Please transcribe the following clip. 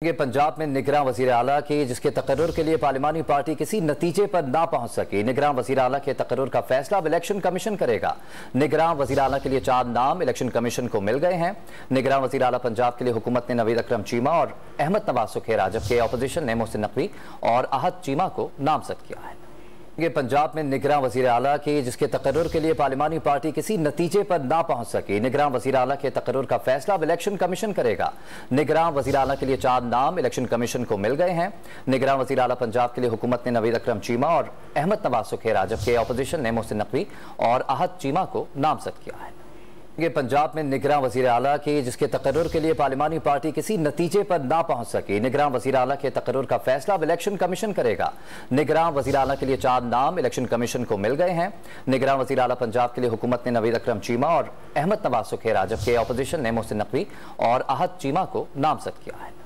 पंजाब में निगरान वज़ीर आला की जिसके तकर्रुर के लिए पार्लिमानी पार्टी किसी नतीजे पर ना पहुंच सकी। निगरान वज़ीर आला के तकर्रुर का फैसला अब इलेक्शन कमीशन करेगा। निगरान वज़ीर आला के लिए 4 नाम इलेक्शन कमीशन को मिल गए हैं। निगरान वज़ीर आला पंजाब के लिए हुकूमत ने नवीद अकरम चीमा और अहमद नवाज सुखेरा, जबकि अपोजिशन ने मोहसिन नकवी और अहद चीमा को नामजद किया है। पंजाब में निगरान वज़ीर आला की जिसके तकर्रुर के लिए पार्लिमानी पार्टी किसी नतीजे पर ना पहुंच सकी। निगरान वज़ीर आला के तकर्रुर का फैसला अब इलेक्शन कमीशन करेगा। निगरान वज़ीर आला के लिए 4 नाम इलेक्शन कमीशन को मिल गए हैं। निगरान वज़ीर आला पंजाब के लिए हुकूमत ने नवीद अकरम चीमा और अहमद नवाज सुखेरा, जबकि अपोजिशन ने मोहसिन नकवी और अहद चीमा को नामजद किया है। पंजाब में निगरान वज़ीर आला की जिसके तकर्रुर के लिए पार्लिमानी पार्टी किसी नतीजे पर ना पहुंच सकी। निगरान वज़ीर आला के तकर्रुर का फैसला अब इलेक्शन कमीशन करेगा। निगरान वज़ीर आला के लिए 4 नाम इलेक्शन कमीशन को मिल गए हैं। निगरान वज़ीर आला पंजाब के लिए हुकूमत ने नवीद अकरम चीमा और अहमद नवाज सुखेरा, जबकि अपोजिशन ने मोहसिन नकवी और अहद चीमा को नामजद किया है।